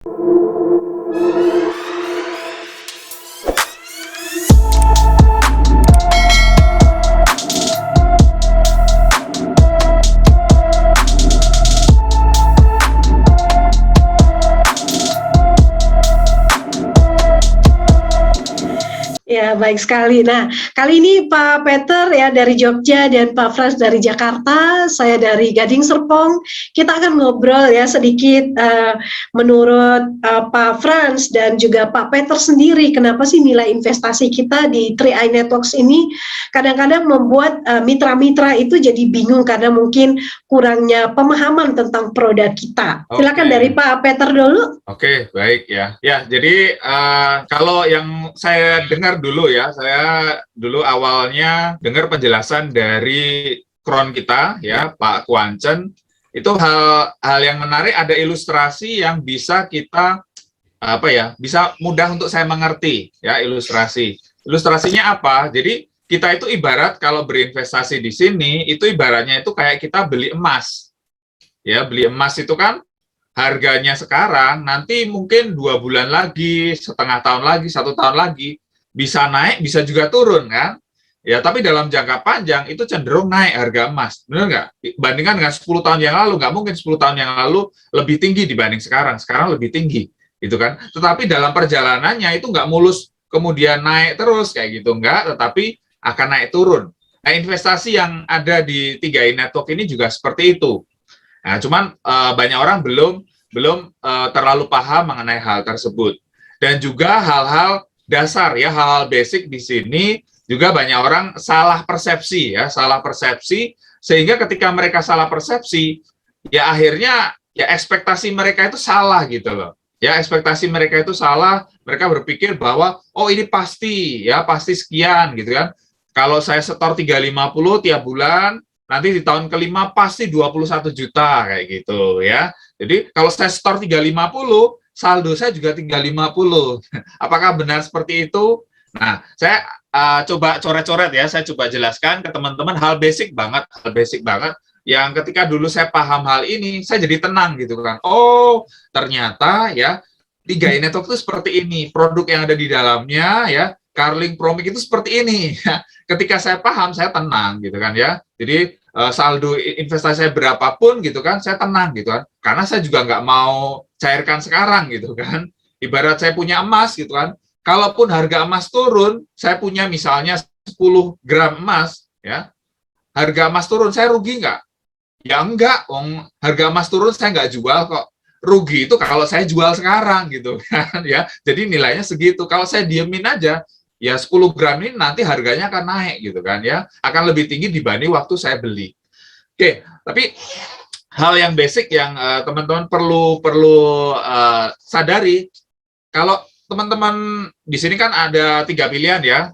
Ya, baik sekali. Nah, kali ini Pak Peter ya dari Jogja dan Pak Frans dari Jakarta, saya dari Gading Serpong. Kita akan ngobrol ya sedikit menurut Pak Frans dan juga Pak Peter sendiri, kenapa sih nilai investasi kita di 3i Networks ini kadang-kadang membuat mitra-mitra itu jadi bingung karena mungkin kurangnya pemahaman tentang produk kita. Silakan dari Pak Peter dulu. Oke, baik ya. Ya, jadi kalau yang saya dengar dulu ya, saya dulu awalnya dengar penjelasan dari kron kita ya, Pak Kuancen. Itu hal yang menarik, ada ilustrasi yang bisa kita bisa mudah untuk saya mengerti ya, ilustrasi. Ilustrasinya apa? Jadi kita itu ibarat kalau berinvestasi di sini, itu ibaratnya itu kayak kita beli emas. Ya, beli emas itu kan harganya sekarang, nanti mungkin 2 bulan lagi, setengah tahun lagi, 1 tahun lagi, bisa naik, bisa juga turun, kan? Ya, tapi dalam jangka panjang, itu cenderung naik harga emas. Benar nggak? Bandingkan dengan 10 tahun yang lalu, nggak mungkin 10 tahun yang lalu lebih tinggi dibanding sekarang lebih tinggi. Gitu kan? Tetapi dalam perjalanannya, itu nggak mulus, kemudian naik terus, kayak gitu. Nggak, tetapi akan naik turun. Nah, investasi yang ada di 3i Network ini juga seperti itu. Nah, cuman banyak orang belum terlalu paham mengenai hal tersebut. Dan juga hal-hal dasar ya, hal-hal basic di sini juga banyak orang salah persepsi ya, salah persepsi sehingga ketika mereka salah persepsi ya akhirnya ya ekspektasi mereka itu salah gitu loh. Ya, ekspektasi mereka itu salah, mereka berpikir bahwa oh ini pasti sekian gitu kan. Kalau saya setor 350 tiap bulan, nanti di tahun kelima pasti 21 juta kayak gitu ya. Jadi kalau saya store 350, saldo saya juga 350. Apakah benar seperti itu? Nah, saya coba coret-coret ya, saya coba jelaskan ke teman-teman hal basic banget yang ketika dulu saya paham hal ini, saya jadi tenang gitu kan. Oh, ternyata ya 3i Network itu seperti ini, produk yang ada di dalamnya ya, Carling Promic itu seperti ini. Ketika saya paham, saya tenang gitu kan ya. Jadi saldo investasi saya berapapun gitu kan, saya tenang gitu kan. Karena saya juga nggak mau cairkan sekarang gitu kan. Ibarat saya punya emas gitu kan. Kalaupun harga emas turun, saya punya misalnya 10 gram emas ya. Harga emas turun, saya rugi nggak? Ya enggak, harga emas turun saya nggak jual kok. Rugi itu kalau saya jual sekarang gitu kan ya. Jadi nilainya segitu. Kalau saya diemin aja, ya 10 gram ini nanti harganya akan naik gitu kan ya, akan lebih tinggi dibanding waktu saya beli. Oke, tapi hal yang basic yang teman-teman perlu sadari, kalau teman-teman di sini kan ada 3 pilihan ya,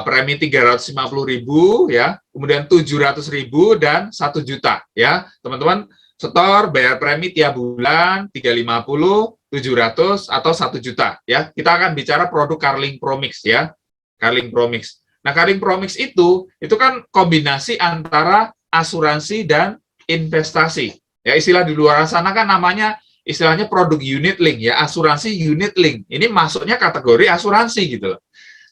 premi 350.000 ya, kemudian 700.000 dan 1 juta ya. Teman-teman setor bayar premi tiap bulan 350, 700 atau 1 juta ya. Kita akan bicara produk Carling Promix ya. Carling Promix. Nah, Carling Promix itu kan kombinasi antara asuransi dan investasi. Ya, istilah di luar sana kan namanya istilahnya produk unit link ya, asuransi unit link. Ini masuknya kategori asuransi gitu loh.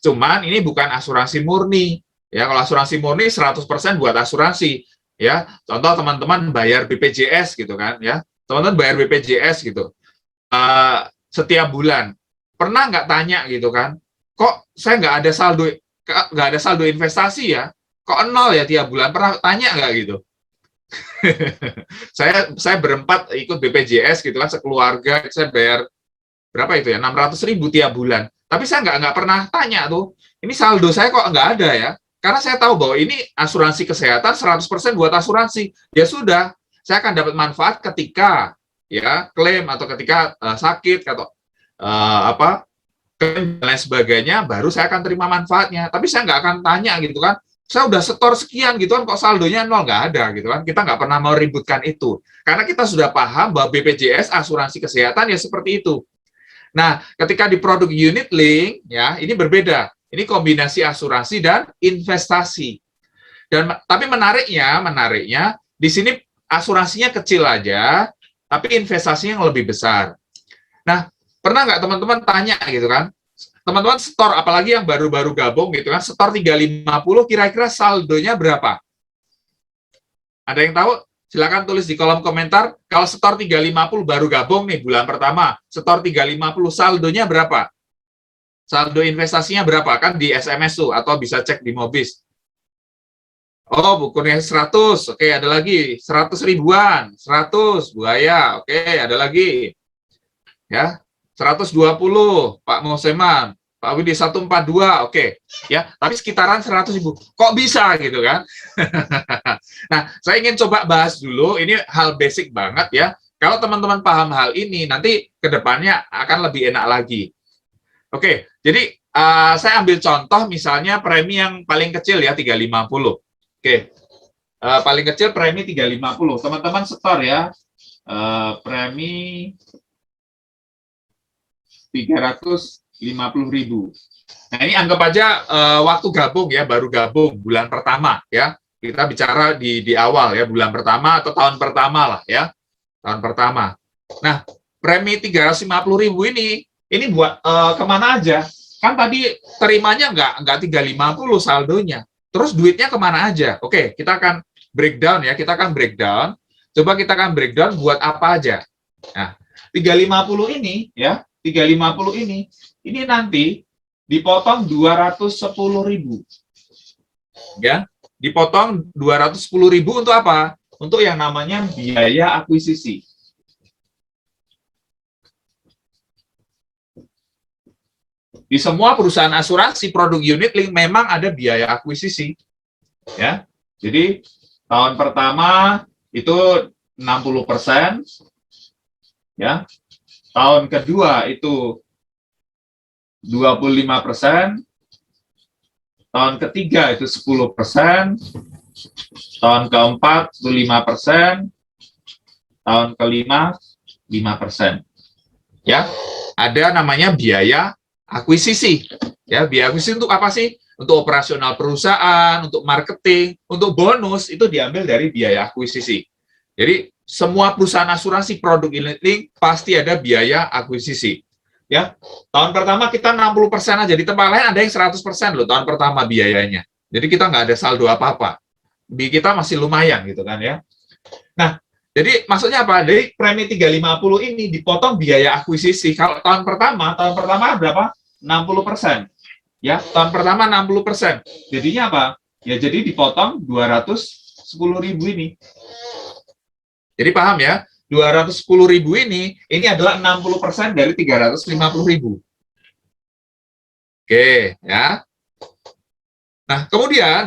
Cuman ini bukan asuransi murni. Ya, kalau asuransi murni 100% buat asuransi. Ya, contoh teman-teman bayar BPJS gitu kan ya. Teman-teman bayar BPJS gitu. Setiap bulan. Pernah nggak tanya gitu kan? Kok saya nggak ada saldo investasi ya? Kok nol ya tiap bulan? Pernah tanya nggak gitu? saya berempat ikut BPJS gitu kan, sekeluarga saya bayar berapa itu ya, 600.000 tiap bulan. Tapi saya nggak pernah tanya tuh, ini saldo saya kok nggak ada ya? Karena saya tahu bahwa ini asuransi kesehatan 100% buat asuransi. Ya sudah, saya akan dapat manfaat ketika ya klaim atau ketika sakit atau dan lain sebagainya, baru saya akan terima manfaatnya. Tapi saya nggak akan tanya gitu kan, saya udah setor sekian gitu kan, kok saldonya nol, nggak ada gitu kan. Kita nggak pernah mau ributkan itu. Karena kita sudah paham bahwa BPJS, asuransi kesehatan ya seperti itu. Nah, ketika di produk unit link, ya ini berbeda. Ini kombinasi asuransi dan investasi. Tapi menariknya, di sini asuransinya kecil aja, tapi investasinya yang lebih besar. Nah, pernah nggak teman-teman tanya gitu kan? Teman-teman store, apalagi yang baru-baru gabung gitu kan, store 350 kira-kira saldonya berapa? Ada yang tahu? Silakan tulis di kolom komentar. Kalau store 350 baru gabung nih bulan pertama, store 350 saldonya berapa? Saldo investasinya berapa? Kan di SMS tuh, atau bisa cek di Mobis. Oh, bukunya 100. Oke, ada lagi 100 ribuan, 100 buaya. Oke, ada lagi. Ya. 120 Pak Moseman, Pak Widi 142. Oke. Ya, tapi sekitaran 100 ribu. Kok bisa gitu kan? Nah, saya ingin coba bahas dulu, ini hal basic banget ya. Kalau teman-teman paham hal ini, nanti ke depannya akan lebih enak lagi. Oke, jadi saya ambil contoh misalnya premi yang paling kecil ya, 350. Oke, paling kecil premi 350. Teman-teman setor ya, premi 350.000. Nah, ini anggap aja waktu gabung ya, baru gabung bulan pertama ya. Kita bicara di awal ya, bulan pertama atau tahun pertama lah ya. Tahun pertama. Nah, premi 350.000 ini buat kemana aja? Kan tadi terimanya nggak 350 saldonya. Terus duitnya kemana aja? Oke, kita akan breakdown ya, kita akan breakdown. Coba kita akan breakdown buat apa aja. Nah, 350 ini ya, 350 ini nanti dipotong 210.000. Ya, dipotong 210.000 untuk apa? Untuk yang namanya biaya akuisisi. Di semua perusahaan asuransi produk unit link memang ada biaya akuisisi. Ya. Jadi tahun pertama itu 60%, ya. Tahun kedua itu 25%, tahun ketiga itu 10%, tahun keempat itu 5%, tahun kelima 5%. Ya, ada namanya biaya akuisisi. Ya, biaya akuisisi untuk apa sih? Untuk operasional perusahaan, untuk marketing, untuk bonus itu diambil dari biaya akuisisi. Jadi semua perusahaan asuransi produk unit link pasti ada biaya akuisisi. Ya, tahun pertama kita 60% aja, di tempat lain ada yang 100% loh tahun pertama biayanya. Jadi kita nggak ada saldo apa-apa. Di kita masih lumayan gitu kan ya. Nah, jadi maksudnya apa? Jadi premi 350 ini dipotong biaya akuisisi. Kalau tahun pertama berapa? 60%. Ya, tahun pertama 60%. Jadinya apa? Ya jadi dipotong 210.000 ini. Jadi paham ya? 210.000 ini adalah 60% dari 350.000. Oke, ya. Nah, kemudian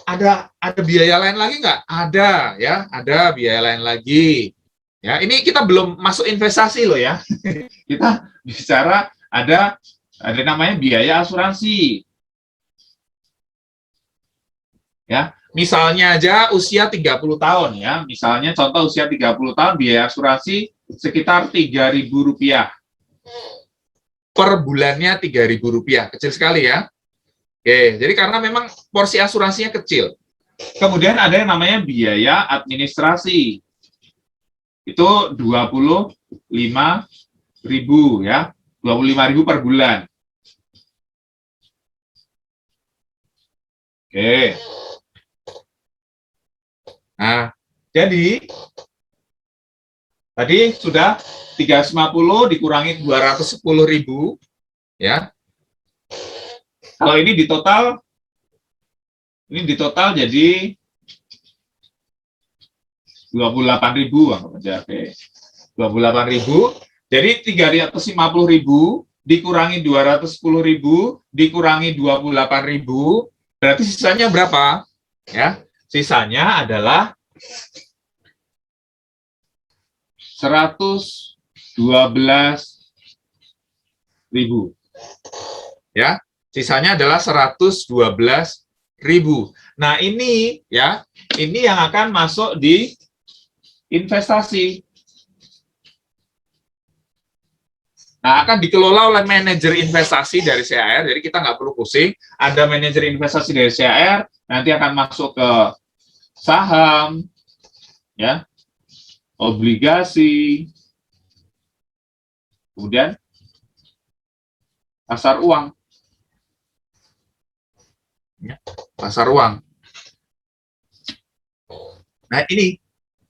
ada biaya lain lagi nggak? Ada, ya, ada biaya lain lagi. Ya, ini kita belum masuk investasi loh ya. Kita bicara ada namanya biaya asuransi. Ya, misalnya aja usia 30 tahun ya. Misalnya contoh usia 30 tahun biaya asuransi sekitar Rp3.000. Per bulannya Rp3.000. Kecil sekali ya. Oke, jadi karena memang porsi asuransinya kecil. Kemudian ada yang namanya biaya administrasi. Itu 25.000 ya. 25.000 per bulan. Oke. Nah, jadi tadi sudah 350 dikurangi 210.000 ya. Kalau ini di total jadi 28.000 anggap aja. Oke. 28.000. Jadi 350.000 dikurangi 210.000 dikurangi 28.000 berarti sisanya berapa? Ya. Sisanya adalah 112.000. Ya. Sisanya adalah 112.000. Nah, ini ya, ini yang akan masuk di investasi. Nah, akan dikelola oleh manajer investasi dari CAR, jadi kita nggak perlu pusing. Ada manajer investasi dari CAR, nanti akan masuk ke saham, ya, obligasi, Kemudian pasar uang. Ya, pasar uang. Nah ini,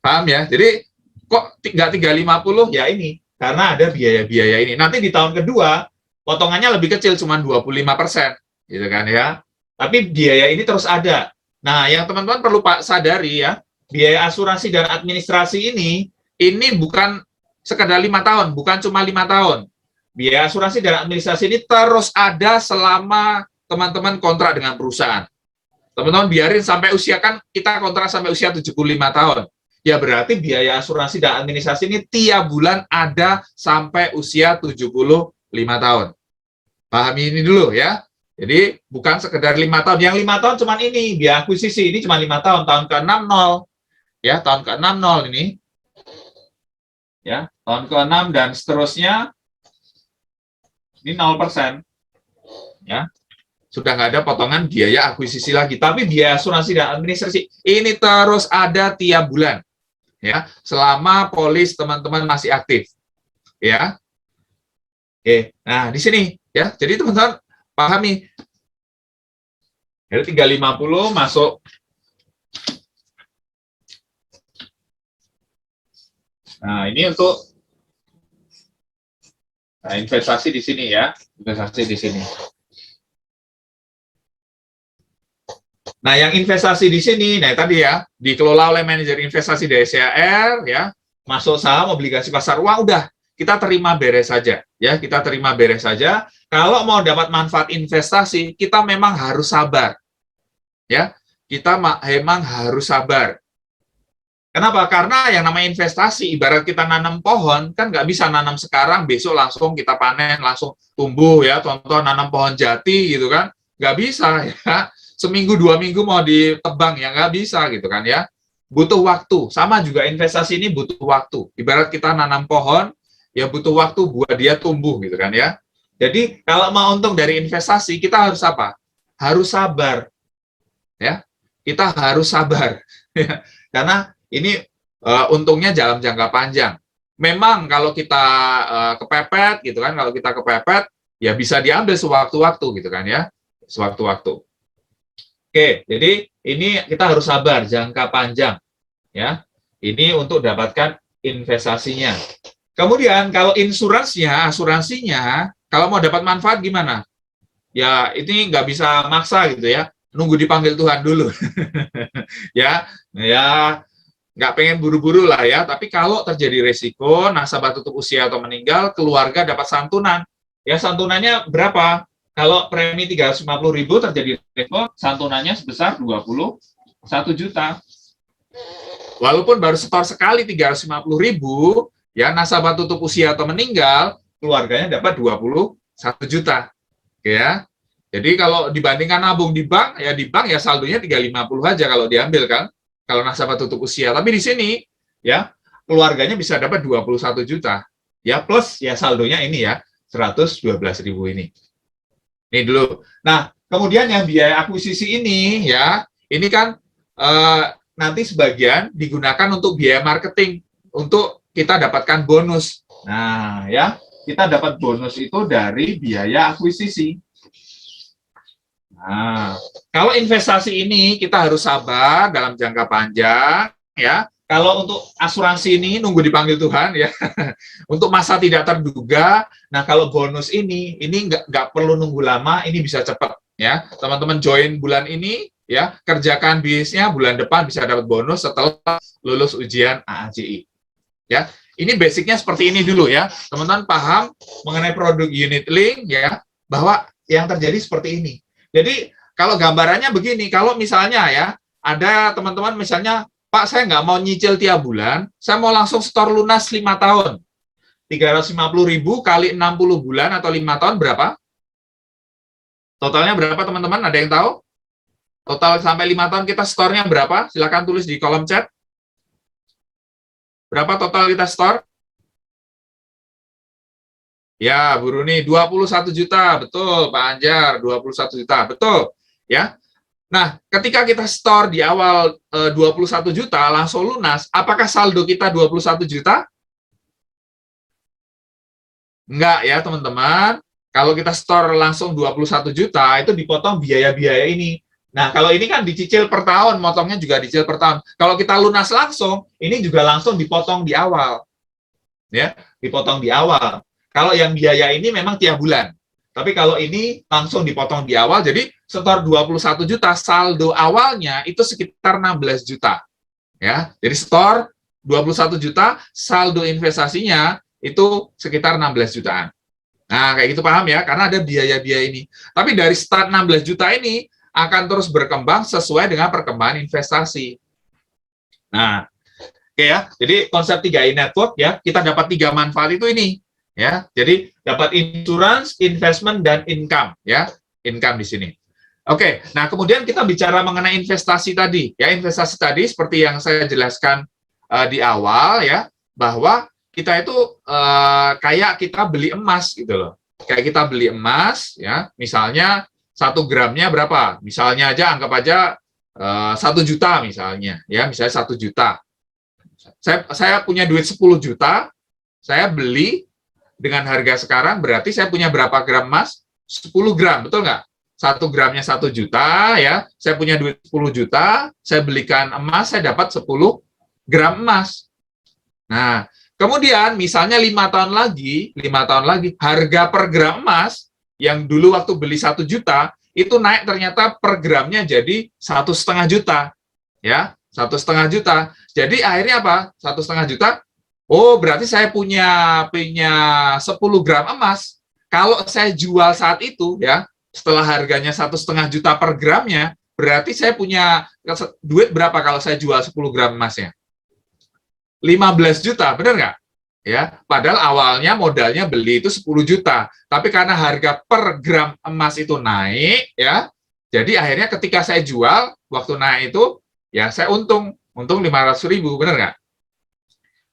paham ya? Jadi kok nggak 350? Ya ini, karena ada biaya-biaya ini. Nanti di tahun kedua, potongannya lebih kecil, cuma 25%. Gitu kan ya. Tapi biaya ini terus ada. Nah, yang teman-teman perlu sadari ya, biaya asuransi dan administrasi ini bukan sekedar 5 tahun, bukan cuma 5 tahun. Biaya asuransi dan administrasi ini terus ada selama teman-teman kontrak dengan perusahaan. Teman-teman biarin sampai usia, kan kita kontrak sampai usia 75 tahun. Ya berarti biaya asuransi dan administrasi ini tiap bulan ada sampai usia 75 tahun. Pahami ini dulu ya. Jadi bukan sekedar 5 tahun. Yang 5 tahun cuma ini, biaya akuisisi ini cuma 5 tahun. Tahun ke-6 0. Ya, tahun ke-6 0 ini. Ya, tahun ke-6 dan seterusnya ini 0%. Ya. Sudah nggak ada potongan biaya akuisisi lagi. Tapi biaya asuransi dan administrasi ini terus ada tiap bulan. Ya, selama polis teman-teman masih aktif. Ya. Oke. Nah, di sini ya. Jadi teman-teman pahami. Jadi 350 masuk. Nah, ini untuk investasi di sini ya. Investasi di sini. Nah, yang investasi di sini, nah tadi ya, dikelola oleh manajer investasi dari SCAR, ya, masuk saham, obligasi pasar uang, udah, kita terima beres saja, ya, kita terima beres saja. Kalau mau dapat manfaat investasi, kita memang harus sabar, ya, kita memang harus sabar. Kenapa? Karena yang namanya investasi, ibarat kita nanam pohon, kan nggak bisa nanam sekarang, besok langsung kita panen, langsung tumbuh, ya, contoh nanam pohon jati, gitu kan, nggak bisa, ya. Seminggu 2 minggu mau ditebang ya nggak bisa gitu kan ya, butuh waktu. Sama juga investasi ini butuh waktu. Ibarat kita nanam pohon ya butuh waktu buat dia tumbuh gitu kan ya. Jadi kalau mau untung dari investasi kita harus apa? Harus sabar ya. Kita harus sabar ya. Karena ini untungnya dalam jangka panjang. Memang kalau kita kepepet gitu kan, kalau kita kepepet ya bisa diambil sewaktu-waktu gitu kan ya, sewaktu-waktu. Oke, jadi ini kita harus sabar jangka panjang, ya. Ini untuk dapatkan investasinya. Kemudian kalau asuransinya, kalau mau dapat manfaat gimana? Ya, ini nggak bisa maksa gitu ya. Nunggu dipanggil Tuhan dulu, ya, nggak pengen buru-buru lah ya. Tapi kalau terjadi resiko, nasabah tutup usia atau meninggal, keluarga dapat santunan. Ya, santunannya berapa? Kalau premi 350.000 terjadi resiko, santunannya sebesar 21 juta. Walaupun baru setor sekali 350.000, ya nasabah tutup usia atau meninggal, keluarganya dapat 21 juta. Ya. Jadi kalau dibandingkan nabung di bank ya saldonya 350 aja kalau diambil kan. Kalau nasabah tutup usia. Tapi di sini ya keluarganya bisa dapat 21 juta. Ya plus ya saldonya ini ya 112.000 ini. Ini dulu. Nah, kemudian yang biaya akuisisi ini, ya, ini kan nanti sebagian digunakan untuk biaya marketing, untuk kita dapatkan bonus. Nah, ya, kita dapat bonus itu dari biaya akuisisi. Nah, kalau investasi ini kita harus sabar dalam jangka panjang, ya. Kalau untuk asuransi ini nunggu dipanggil Tuhan ya, untuk masa tidak terduga. Nah kalau bonus ini nggak perlu nunggu lama, ini bisa cepat ya. Teman-teman join bulan ini ya, kerjakan bisnisnya bulan depan bisa dapat bonus setelah lulus ujian AACI. Ya, ini basicnya seperti ini dulu ya. Teman-teman paham mengenai produk unit link ya, bahwa yang terjadi seperti ini. Jadi kalau gambarannya begini, kalau misalnya ya ada teman-teman misalnya, Pak, saya nggak mau nyicil tiap bulan, saya mau langsung setor lunas 5 tahun. 350.000 kali 60 bulan atau 5 tahun berapa? Totalnya berapa teman-teman? Ada yang tahu? Total sampai 5 tahun kita setornya berapa? Silakan tulis di kolom chat. Berapa total kita setor? Ya, Bu Runi, 21 juta. Betul, Pak Anjar, 21 juta. Betul. Ya. Nah, ketika kita store di awal 21 juta langsung lunas, apakah saldo kita 21 juta? Enggak ya teman-teman. Kalau kita store langsung 21 juta, itu dipotong biaya-biaya ini. Nah, kalau ini kan dicicil per tahun, motongnya juga dicicil per tahun. Kalau kita lunas langsung, ini juga langsung dipotong di awal. Ya, dipotong di awal. Kalau yang biaya ini memang tiap bulan. Tapi kalau ini langsung dipotong di awal, jadi setor 21 juta, saldo awalnya itu sekitar 16 juta. Ya, jadi store 21 juta, saldo investasinya itu sekitar 16 jutaan. Nah, kayak gitu paham ya, karena ada biaya-biaya ini. Tapi dari start 16 juta ini akan terus berkembang sesuai dengan perkembangan investasi. Nah, oke ya. Jadi konsep 3I network ya, kita dapat 3 manfaat itu ini ya. Jadi dapat insurance, investment dan income ya. Income di sini. Oke, nah kemudian kita bicara mengenai investasi tadi. Ya, investasi tadi seperti yang saya jelaskan di awal ya, bahwa kita itu kayak kita beli emas gitu loh. Kayak kita beli emas ya, misalnya 1 gramnya berapa? Misalnya aja anggap aja 1 juta misalnya, ya misalnya 1 juta. Saya punya duit 10 juta, saya beli dengan harga sekarang berarti saya punya berapa gram emas? 10 gram, betul nggak? 1 gramnya 1 juta ya, saya punya duit 10 juta, saya belikan emas, saya dapat 10 gram emas. Nah, kemudian misalnya 5 tahun lagi, harga per gram emas yang dulu waktu beli 1 juta itu naik ternyata per gramnya jadi 1,5 juta, ya 1,5 juta. Jadi akhirnya apa? 1,5 juta. Oh, berarti saya punya 10 gram emas. Kalau saya jual saat itu, ya setelah harganya 1,5 juta per gramnya, berarti saya punya duit berapa kalau saya jual 10 gram emasnya? 15 juta, benar nggak? Ya, padahal awalnya modalnya beli itu 10 juta, tapi karena harga per gram emas itu naik, ya, jadi akhirnya ketika saya jual, waktu naik itu, ya saya untung 500.000, benar nggak?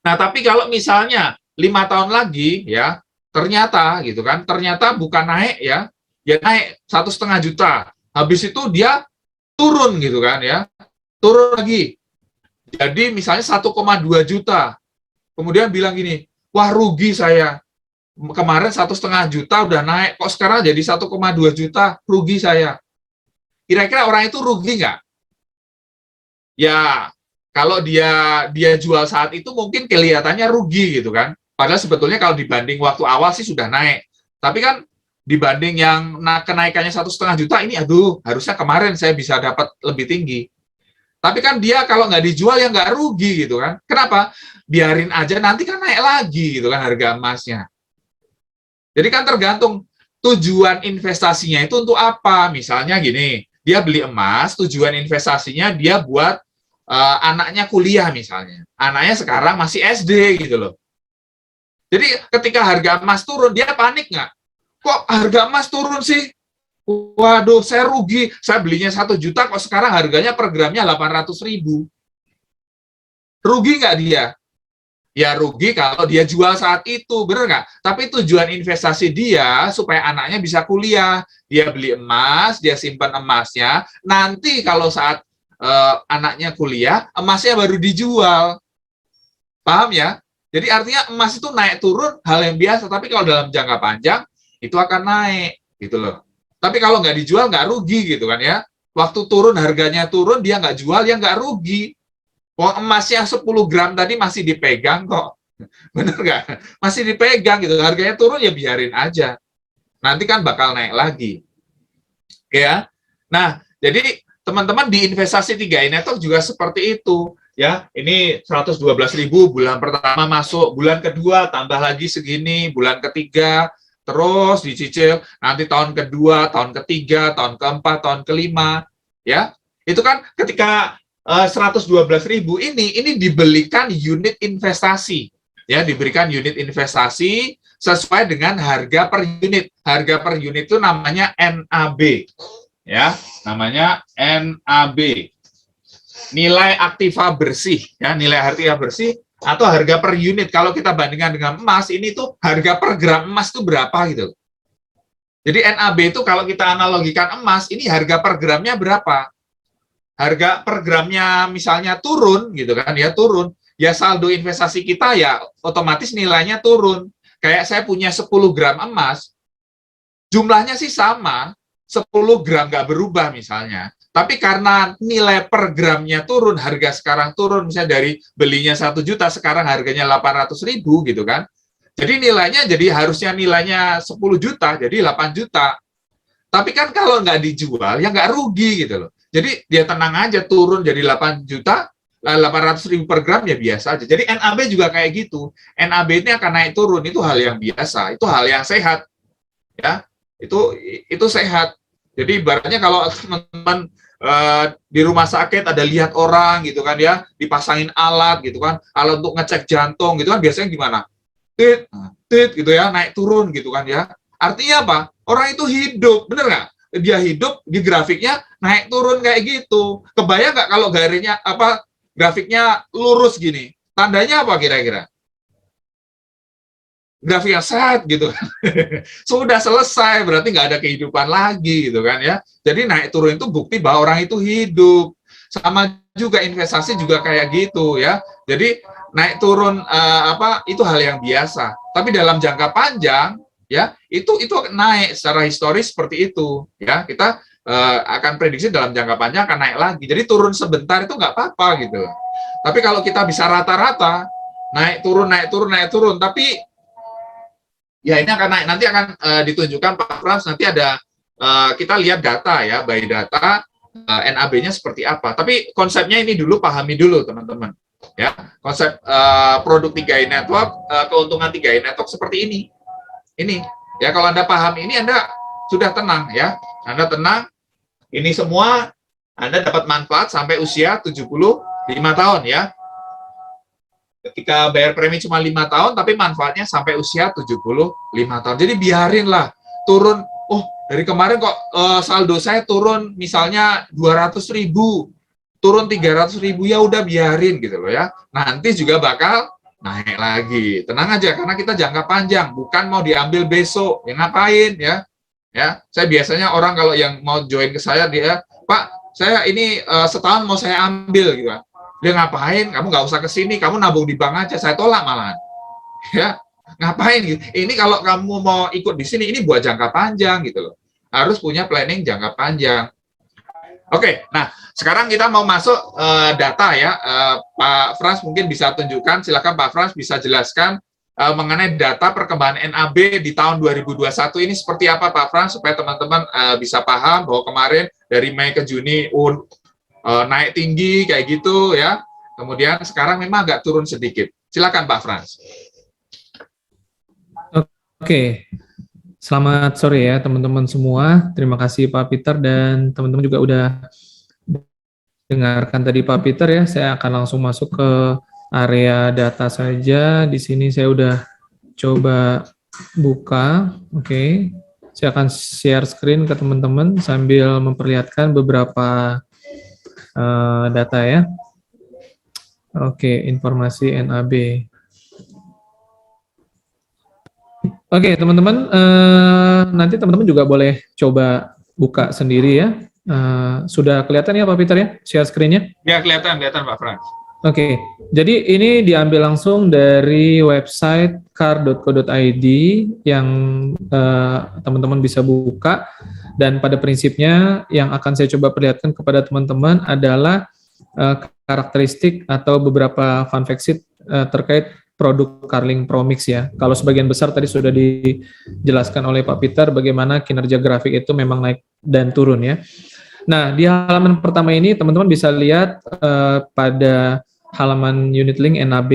Nah, tapi kalau misalnya 5 tahun lagi, ya, ternyata gitu kan, ternyata bukan naik ya, ya naik 1,5 juta, habis itu dia turun gitu kan ya, turun lagi. Jadi misalnya 1,2 juta, kemudian bilang gini, wah rugi saya, kemarin 1,5 juta udah naik, kok sekarang jadi 1,2 juta, rugi saya. Kira-kira orang itu rugi nggak? Ya, kalau dia jual saat itu mungkin kelihatannya rugi gitu kan. Padahal sebetulnya kalau dibanding waktu awal sih sudah naik. Tapi kan dibanding yang kenaikannya 1,5 juta ini, aduh, harusnya kemarin saya bisa dapat lebih tinggi. Tapi kan dia kalau nggak dijual ya nggak rugi gitu kan. Kenapa? Biarin aja nanti kan naik lagi gitu kan harga emasnya. Jadi kan tergantung tujuan investasinya itu untuk apa. Misalnya gini, dia beli emas, tujuan investasinya dia buat anaknya kuliah misalnya. Anaknya sekarang masih SD gitu loh. Jadi ketika harga emas turun, dia panik nggak? Kok harga emas turun sih? Waduh, saya rugi. Saya belinya 1 juta, kok sekarang harganya per gramnya 800.000. Rugi nggak dia? Ya rugi kalau dia jual saat itu, bener nggak? Tapi tujuan investasi dia supaya anaknya bisa kuliah. Dia beli emas, dia simpan emasnya. Nanti kalau saat anaknya kuliah, emasnya baru dijual. Paham ya? Jadi artinya emas itu naik turun hal yang biasa. Tapi kalau dalam jangka panjang, itu akan naik. Gitu loh. Tapi kalau nggak dijual, nggak rugi gitu kan ya. Waktu turun, harganya turun, dia nggak jual, ya nggak rugi. Wong emasnya 10 gram tadi masih dipegang kok. Bener nggak? Masih dipegang gitu. Harganya turun, ya biarin aja. Nanti kan bakal naik lagi. Ya. Nah, jadi teman-teman di investasi 3i Network juga seperti itu. Ya, ini 112.000 bulan pertama masuk, bulan kedua tambah lagi segini, bulan ketiga terus dicicil, nanti tahun kedua, tahun ketiga, tahun keempat, tahun kelima, ya. Itu kan ketika 112.000 ini dibelikan unit investasi, ya, diberikan unit investasi sesuai dengan harga per unit. Harga per unit itu namanya NAB, ya, namanya NAB. Nilai aktiva bersih, ya, nilai aktiva bersih atau harga per unit. Kalau kita bandingkan dengan emas, ini tuh harga per gram emas itu berapa gitu. Jadi NAB itu kalau kita analogikan emas, ini harga per gramnya berapa? Harga per gramnya misalnya turun gitu kan, ya turun, ya saldo investasi kita ya otomatis nilainya turun. Kayak saya punya 10 gram emas, jumlahnya sih sama, 10 gram nggak berubah misalnya. Tapi karena nilai per gramnya turun, harga sekarang turun, misalnya dari belinya 1 juta, sekarang harganya 800.000 gitu kan. Jadi nilainya jadi harusnya nilainya 10 juta, jadi 8 juta. Tapi kan kalau nggak dijual, ya nggak rugi gitu loh. Jadi dia tenang aja, turun jadi 8 juta, 800.000 per gram ya biasa aja. Jadi NAB juga kayak gitu. NAB ini akan naik turun, itu hal yang biasa, itu hal yang sehat. Ya, itu sehat. Jadi ibaratnya kalau teman-teman di rumah sakit ada lihat orang gitu kan ya, dipasangin alat gitu kan, alat untuk ngecek jantung gitu kan, biasanya gimana? Tit, tit gitu ya, naik turun gitu kan ya. Artinya apa? Orang itu hidup, bener nggak? Dia hidup di grafiknya naik turun kayak gitu. Kebayang nggak kalau grafiknya lurus gini? Tandanya apa kira-kira? Grafiknya set gitu kan. Sudah selesai, berarti nggak ada kehidupan lagi gitu kan ya. Jadi naik turun itu bukti bahwa orang itu hidup. Sama juga investasi juga kayak gitu ya. Jadi naik turun itu hal yang biasa. Tapi dalam jangka panjang ya itu naik secara historis seperti itu ya. Kita akan prediksi dalam jangka panjang akan naik lagi. Jadi turun sebentar itu nggak apa-apa gitu. Tapi kalau kita bisa rata-rata naik turun, tapi ya ini akan naik, nanti akan ditunjukkan Pak Frans, nanti ada kita lihat data ya, by data NAB-nya seperti apa. Tapi konsepnya ini dulu, pahami dulu teman-teman. Ya, konsep produk 3i Network, keuntungan 3i Network seperti ini. Ini, ya kalau Anda paham ini, Anda sudah tenang ya. Anda tenang, ini semua Anda dapat manfaat sampai usia 75 tahun ya. Ketika bayar premi cuma 5 tahun, tapi manfaatnya sampai usia 75 tahun. Jadi biarinlah turun. Oh, dari kemarin kok saldo saya turun misalnya 200.000, turun 300.000, ya udah biarin gitu loh ya. Nanti juga bakal naik lagi. Tenang aja, karena kita jangka panjang, bukan mau diambil besok. Ya ngapain ya? Ya, saya biasanya orang kalau yang mau join ke saya, dia, Pak, saya ini setahun mau saya ambil gitu kan. Dia ngapain? Kamu nggak usah ke sini, kamu nabung di bank aja. Saya tolak malahan. Ya, ngapain gitu? Ini kalau kamu mau ikut di sini, ini buat jangka panjang gitu loh. Harus punya planning jangka panjang. Oke, nah sekarang kita mau masuk data ya. Pak Frans mungkin bisa tunjukkan. Silakan Pak Frans bisa jelaskan mengenai data perkembangan NAB di tahun 2021 ini seperti apa Pak Frans, supaya teman-teman bisa paham bahwa kemarin dari Mei ke Juni naik tinggi kayak gitu ya. Kemudian sekarang memang agak turun sedikit. Silakan Pak Frans. Oke. Selamat sore ya teman-teman semua. Terima kasih Pak Peter dan teman-teman juga udah dengarkan tadi Pak Peter ya. Saya akan langsung masuk ke area data saja. Di sini saya udah coba buka. Oke. Saya akan share screen ke teman-teman sambil memperlihatkan beberapa data ya. Oke, informasi NAB. Oke, teman-teman, nanti teman-teman juga boleh coba buka sendiri ya. Sudah kelihatan ya Pak Peter ya, share screen-nya? Ya, kelihatan Pak Frans. Oke, jadi ini diambil langsung dari website car.co.id yang teman-teman bisa buka. Dan pada prinsipnya yang akan saya coba perlihatkan kepada teman-teman adalah karakteristik atau beberapa fun fact sheet terkait produk Carling Promix ya. Kalau sebagian besar tadi sudah dijelaskan oleh Pak Peter bagaimana kinerja grafik itu memang naik dan turun ya. Nah, di halaman pertama ini teman-teman bisa lihat pada halaman unit link NAB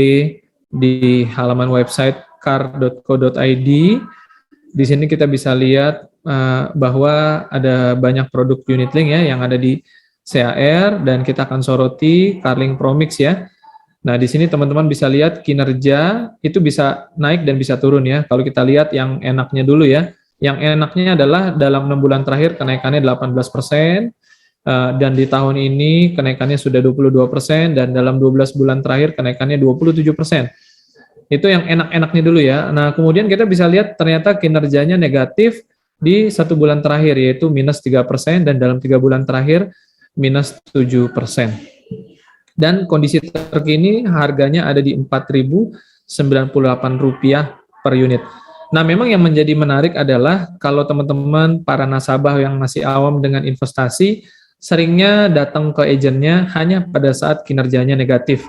di halaman website car.co.id. Di sini kita bisa lihat bahwa ada banyak produk unit link ya yang ada di CAR dan kita akan soroti Carling Promix ya. Nah, di sini teman-teman bisa lihat kinerja itu bisa naik dan bisa turun ya. Kalau kita lihat yang enaknya dulu ya. Yang enaknya adalah dalam 6 bulan terakhir kenaikannya 18%, dan di tahun ini kenaikannya sudah 22%, dan dalam 12 bulan terakhir kenaikannya 27%. Itu yang enak-enaknya dulu ya. Nah, kemudian kita bisa lihat ternyata kinerjanya negatif di 1 bulan terakhir, yaitu minus 3%, dan dalam 3 bulan terakhir minus 7%. Dan kondisi terkini harganya ada di Rp4.098 per unit. Nah, memang yang menjadi menarik adalah kalau teman-teman para nasabah yang masih awam dengan investasi, seringnya datang ke agennya hanya pada saat kinerjanya negatif,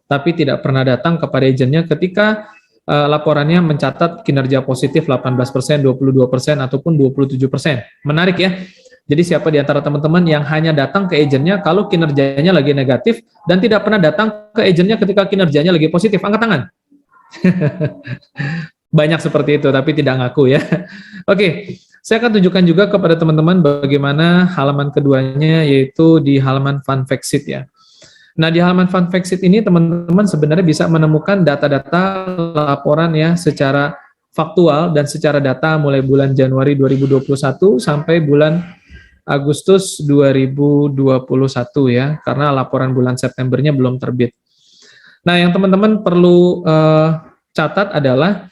tapi tidak pernah datang kepada agennya ketika laporannya mencatat kinerja positif 18%, 22%, ataupun 27%. Menarik ya. Jadi siapa di antara teman-teman yang hanya datang ke agennya kalau kinerjanya lagi negatif dan tidak pernah datang ke agennya ketika kinerjanya lagi positif? Angkat tangan. Banyak seperti itu, tapi tidak ngaku ya. Oke, saya akan tunjukkan juga kepada teman-teman bagaimana halaman keduanya, yaitu di halaman Fun Fact Sheet ya. Nah, di halaman Fun Fact Sheet ini teman-teman sebenarnya bisa menemukan data-data laporan ya secara faktual dan secara data mulai bulan Januari 2021 sampai bulan Agustus 2021 ya, karena laporan bulan Septembernya belum terbit. Nah, yang teman-teman perlu catat adalah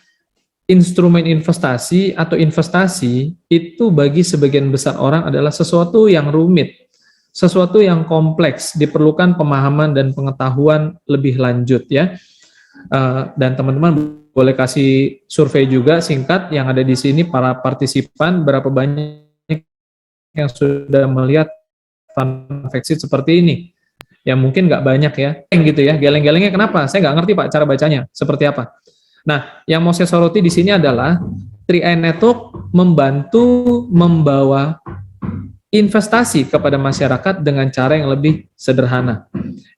instrumen investasi atau investasi itu bagi sebagian besar orang adalah sesuatu yang rumit, sesuatu yang kompleks, diperlukan pemahaman dan pengetahuan lebih lanjut ya. Dan teman-teman boleh kasih survei juga singkat yang ada di sini para partisipan berapa banyak yang sudah melihat Fun Fact Sheet seperti ini. Ya mungkin nggak banyak ya, gitu ya. Geleng-gelengnya kenapa? Saya nggak ngerti Pak cara bacanya seperti apa. Nah, yang mau saya soroti di sini adalah 3i Network membantu membawa investasi kepada masyarakat dengan cara yang lebih sederhana.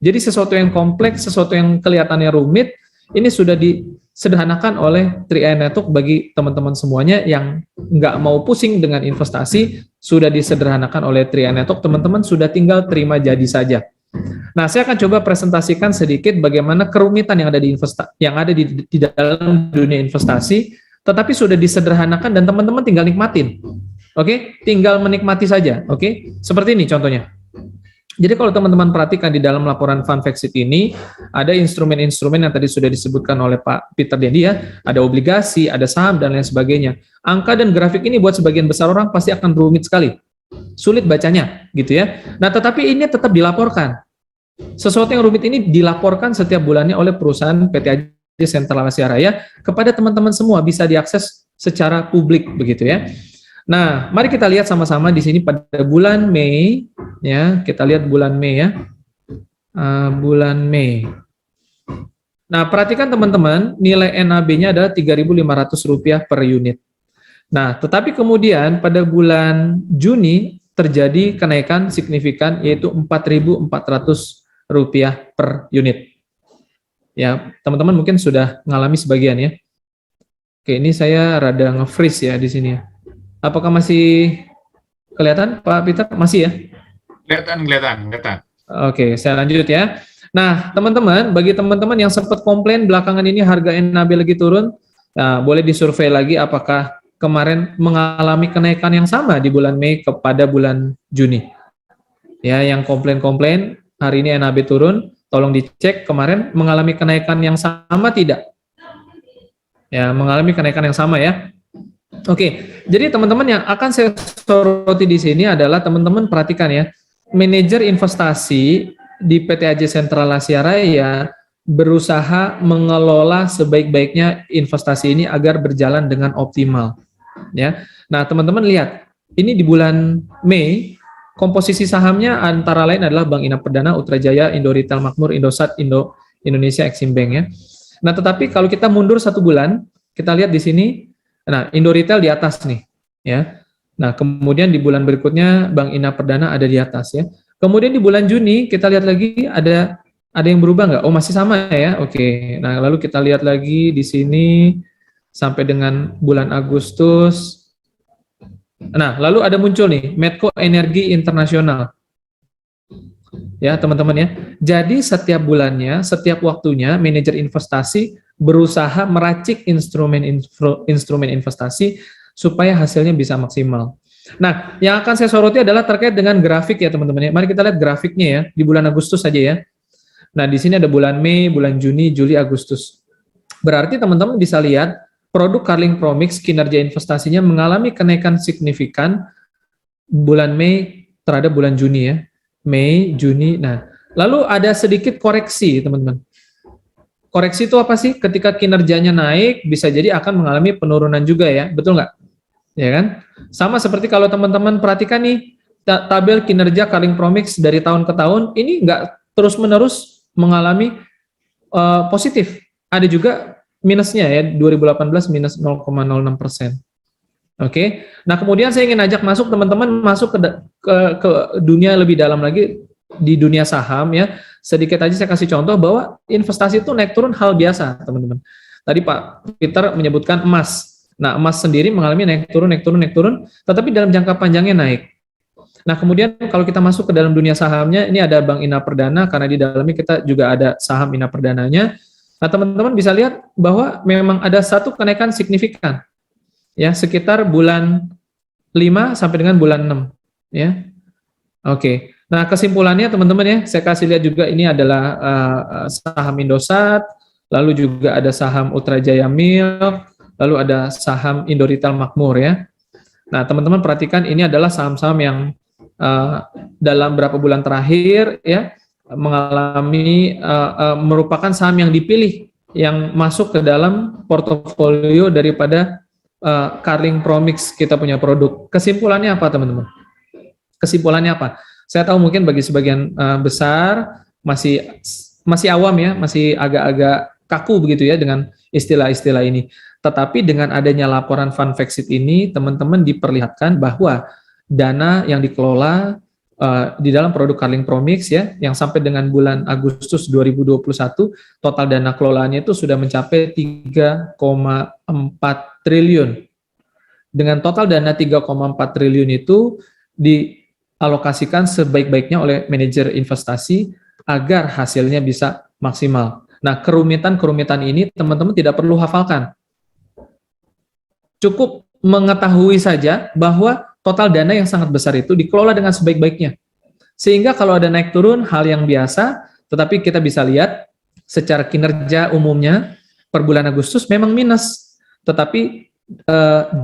Jadi sesuatu yang kompleks, sesuatu yang kelihatannya rumit, ini sudah disederhanakan oleh 3i Network bagi teman-teman semuanya yang nggak mau pusing dengan investasi, sudah disederhanakan oleh 3i Network, teman-teman sudah tinggal terima jadi saja. Nah, saya akan coba presentasikan sedikit bagaimana kerumitan yang ada di dalam dunia investasi, tetapi sudah disederhanakan dan teman-teman tinggal nikmatin. Oke, tinggal menikmati saja. Oke, seperti ini contohnya. Jadi kalau teman-teman perhatikan di dalam laporan Fun Fact Sheet ini, ada instrumen-instrumen yang tadi sudah disebutkan oleh Pak Peter Dendi ya, ada obligasi, ada saham, dan lain sebagainya. Angka dan grafik ini buat sebagian besar orang pasti akan rumit sekali. Sulit bacanya, gitu ya. Nah, tetapi ini tetap dilaporkan. Sesuatu yang rumit ini dilaporkan setiap bulannya oleh perusahaan PT AJ Sentral Asia Raya kepada teman-teman semua, bisa diakses secara publik begitu ya. Nah, mari kita lihat sama-sama di sini pada bulan Mei ya, kita lihat bulan Mei ya. Bulan Mei. Nah, perhatikan teman-teman, nilai NAB-nya adalah Rp3.500 per unit. Nah, tetapi kemudian pada bulan Juni terjadi kenaikan signifikan yaitu Rp4.400 per unit. Ya, teman-teman mungkin sudah mengalami sebagian ya. Oke, ini saya rada nge-freeze ya di sini ya. Apakah masih kelihatan Pak Peter? Masih ya? Kelihatan. Oke, saya lanjut ya. Nah, teman-teman, bagi teman-teman yang sempat komplain belakangan ini harga NAB lagi turun, nah, boleh disurvei lagi apakah kemarin mengalami kenaikan yang sama di bulan Mei kepada bulan Juni. Ya, yang komplain-komplain hari ini NAB turun, tolong dicek kemarin mengalami kenaikan yang sama tidak? Ya, mengalami kenaikan yang sama ya. Oke, jadi teman-teman yang akan saya soroti di sini adalah teman-teman perhatikan ya, manajer investasi di PT AJ Sentral Asia Raya berusaha mengelola sebaik-baiknya investasi ini agar berjalan dengan optimal. Ya, nah teman-teman lihat, ini di bulan Mei komposisi sahamnya antara lain adalah Bank Ina Perdana, Utrajaya, Indo Retail Makmur, Indosat, Indonesia Exim Bank ya. Nah, tetapi kalau kita mundur 1 bulan, kita lihat di sini, nah Indo Retail di atas nih, ya. Nah, kemudian di bulan berikutnya Bank Ina Perdana ada di atas ya. Kemudian di bulan Juni kita lihat lagi ada yang berubah nggak? Oh, masih sama ya. Oke. Nah, lalu kita lihat lagi di sini sampai dengan bulan Agustus. Nah, lalu ada muncul nih, Medco Energi Internasional. Ya, teman-teman ya. Jadi setiap bulannya, setiap waktunya, manajer investasi berusaha meracik instrumen investasi supaya hasilnya bisa maksimal. Nah, yang akan saya soroti adalah terkait dengan grafik ya, teman-teman ya. Mari kita lihat grafiknya ya, di bulan Agustus saja ya. Nah, di sini ada bulan Mei, bulan Juni, Juli, Agustus. Berarti teman-teman bisa lihat produk Carling Promix kinerja investasinya mengalami kenaikan signifikan bulan Mei terhadap bulan Juni ya. Mei, Juni. Nah, lalu ada sedikit koreksi, teman-teman. koreksi itu apa sih? Ketika kinerjanya naik, bisa jadi akan mengalami penurunan juga ya, betul nggak? Ya kan? Sama seperti kalau teman-teman perhatikan nih, tabel kinerja Carling Promix dari tahun ke tahun, ini nggak terus-menerus mengalami positif. Ada juga minusnya ya, 2018 minus 0,06%. Oke, nah kemudian saya ingin ajak masuk teman-teman masuk ke dunia lebih dalam lagi di dunia saham ya. Sedikit aja saya kasih contoh bahwa investasi itu naik turun hal biasa teman-teman. Tadi Pak Peter menyebutkan emas. Nah emas sendiri mengalami naik turun, tetapi dalam jangka panjangnya naik. Nah kemudian kalau kita masuk ke dalam dunia sahamnya, ini ada Bank Ina Perdana karena di dalamnya kita juga ada saham Ina Perdananya. Nah teman-teman bisa lihat bahwa memang ada satu kenaikan signifikan. Ya, sekitar bulan 5 sampai dengan bulan 6 ya. Oke. Nah, kesimpulannya teman-teman ya, saya kasih lihat juga ini adalah saham Indosat, lalu juga ada saham Ultra Jaya Milk, lalu ada saham Indo Retail Makmur ya. Nah, teman-teman perhatikan ini adalah saham-saham yang dalam beberapa bulan terakhir ya mengalami merupakan saham yang dipilih yang masuk ke dalam portofolio daripada Carling Promix kita punya produk. Kesimpulannya apa teman-teman? Kesimpulannya apa? Saya tahu mungkin bagi sebagian besar masih awam ya, masih agak-agak kaku begitu ya dengan istilah-istilah ini. Tetapi dengan adanya laporan Funfactsheet ini, teman-teman diperlihatkan bahwa dana yang dikelola di dalam produk Carling Promix ya, yang sampai dengan bulan Agustus 2021, total dana kelolaannya itu sudah mencapai 3,4 triliun. Dengan total dana 3,4 triliun itu dialokasikan sebaik-baiknya oleh manajer investasi agar hasilnya bisa maksimal. Nah, kerumitan ini teman-teman tidak perlu hafalkan. Cukup mengetahui saja bahwa total dana yang sangat besar itu dikelola dengan sebaik-baiknya. Sehingga kalau ada naik turun, hal yang biasa, tetapi kita bisa lihat secara kinerja umumnya per bulan Agustus memang minus. Tetapi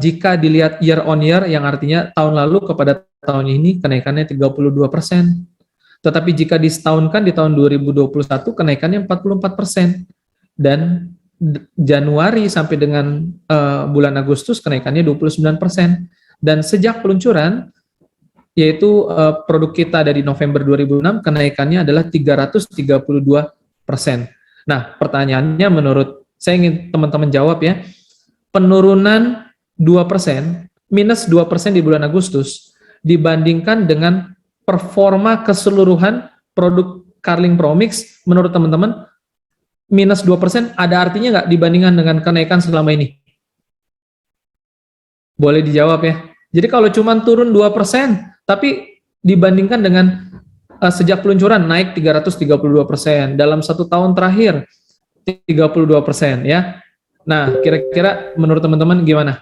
jika dilihat year on year, yang artinya tahun lalu kepada tahun ini kenaikannya 32%. Tetapi jika disetahunkan di tahun 2021 kenaikannya 44%. Dan Januari sampai dengan bulan Agustus kenaikannya 29%. Dan sejak peluncuran, yaitu produk kita dari November 2006, kenaikannya adalah 332%. Nah, pertanyaannya menurut, saya ingin teman-teman jawab ya, penurunan 2%, minus 2% di bulan Agustus, dibandingkan dengan performa keseluruhan produk Carling Promix, menurut teman-teman, minus 2% ada artinya nggak dibandingkan dengan kenaikan selama ini? Boleh dijawab ya. Jadi kalau cuma turun 2%, tapi dibandingkan dengan sejak peluncuran naik 332%, dalam 1 tahun terakhir 32% ya. Nah, kira-kira menurut teman-teman gimana?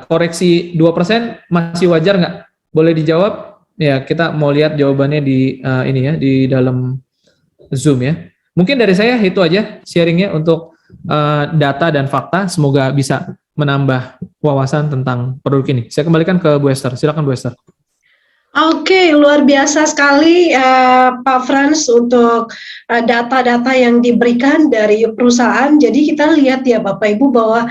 Koreksi 2% masih wajar nggak? Boleh dijawab? Ya, kita mau lihat jawabannya di ini ya, di dalam Zoom ya. Mungkin dari saya itu aja sharingnya untuk data dan fakta. Semoga bisa menambah wawasan tentang produk ini. Saya kembalikan ke Bu Esther. Silakan Bu Esther. Oke, luar biasa sekali Pak Frans untuk data-data yang diberikan dari perusahaan. Jadi kita lihat ya Bapak Ibu bahwa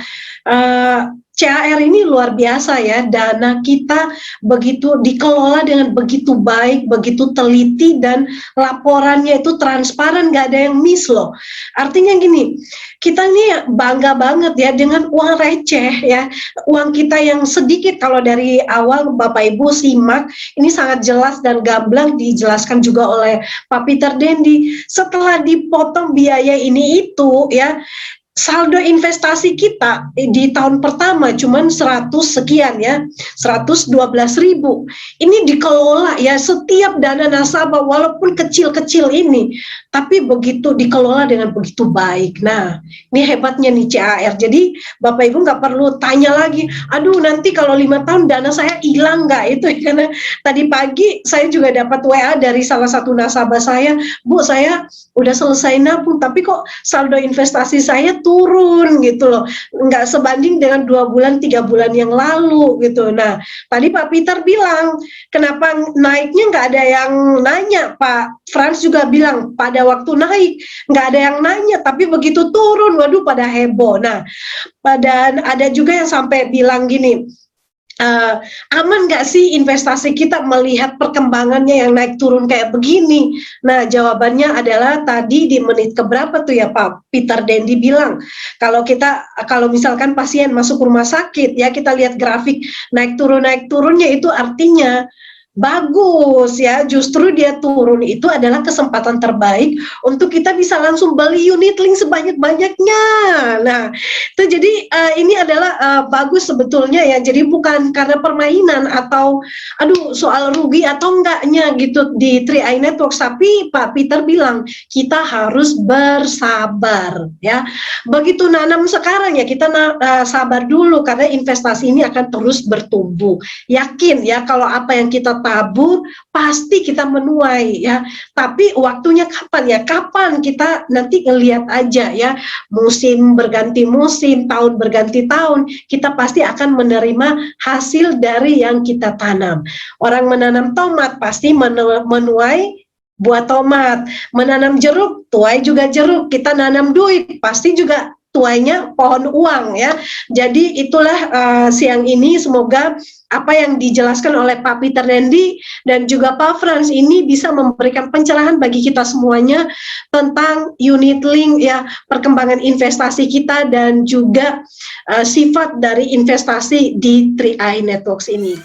CAR ini luar biasa ya, dana kita begitu dikelola dengan begitu baik, begitu teliti, dan laporannya itu transparan, nggak ada yang miss loh. Artinya gini, kita ini bangga banget ya dengan uang receh ya, uang kita yang sedikit. Kalau dari awal Bapak Ibu simak, ini sangat jelas dan gamblang dijelaskan juga oleh Pak Peter Dendi. Setelah dipotong biaya ini itu ya, saldo investasi kita di tahun pertama cuman 100 sekian ya, 112.000. Ini dikelola ya, setiap dana nasabah walaupun kecil-kecil ini, tapi begitu dikelola dengan begitu baik. Nah, ini hebatnya nih CAR. Jadi Bapak Ibu nggak perlu tanya lagi, aduh nanti kalau 5 tahun dana saya hilang nggak itu, karena tadi pagi saya juga dapat WA dari salah satu nasabah saya, Bu saya udah selesai nabung tapi kok saldo investasi saya turun gitu loh, nggak sebanding dengan 2 bulan 3 bulan yang lalu gitu. Nah, tadi Pak Peter bilang kenapa naiknya nggak ada yang nanya, Pak Frans juga bilang pada waktu naik nggak ada yang nanya, tapi begitu turun, waduh pada heboh. Nah, dan ada juga yang sampai bilang gini, aman nggak sih investasi kita melihat perkembangannya yang naik turun kayak begini? Nah, jawabannya adalah tadi di menit keberapa tuh ya Pak Peter Dendi bilang, kalau misalkan pasien masuk rumah sakit ya, kita lihat grafik naik turunnya, itu artinya bagus ya, justru dia turun itu adalah kesempatan terbaik untuk kita bisa langsung beli unit link sebanyak-banyaknya. Nah, itu jadi ini adalah bagus sebetulnya ya, jadi bukan karena permainan atau soal rugi atau enggaknya gitu di 3i Networks, tapi Pak Peter bilang kita harus bersabar ya. Begitu nanam sekarang ya kita sabar dulu, karena investasi ini akan terus bertumbuh. Yakin ya kalau apa yang kita tabur pasti kita menuai ya. Tapi waktunya kapan ya? Kapan kita nanti ngelihat aja ya. Musim berganti musim, tahun berganti tahun, kita pasti akan menerima hasil dari yang kita tanam. Orang menanam tomat pasti menuai buah tomat, menanam jeruk, tuai juga jeruk. Kita nanam duit, pasti juga tuainya pohon uang ya. Jadi itulah siang ini semoga apa yang dijelaskan oleh Pak Peter Dendi dan juga Pak Frans ini bisa memberikan pencerahan bagi kita semuanya tentang unit link ya, perkembangan investasi kita dan juga sifat dari investasi di 3i Networks ini.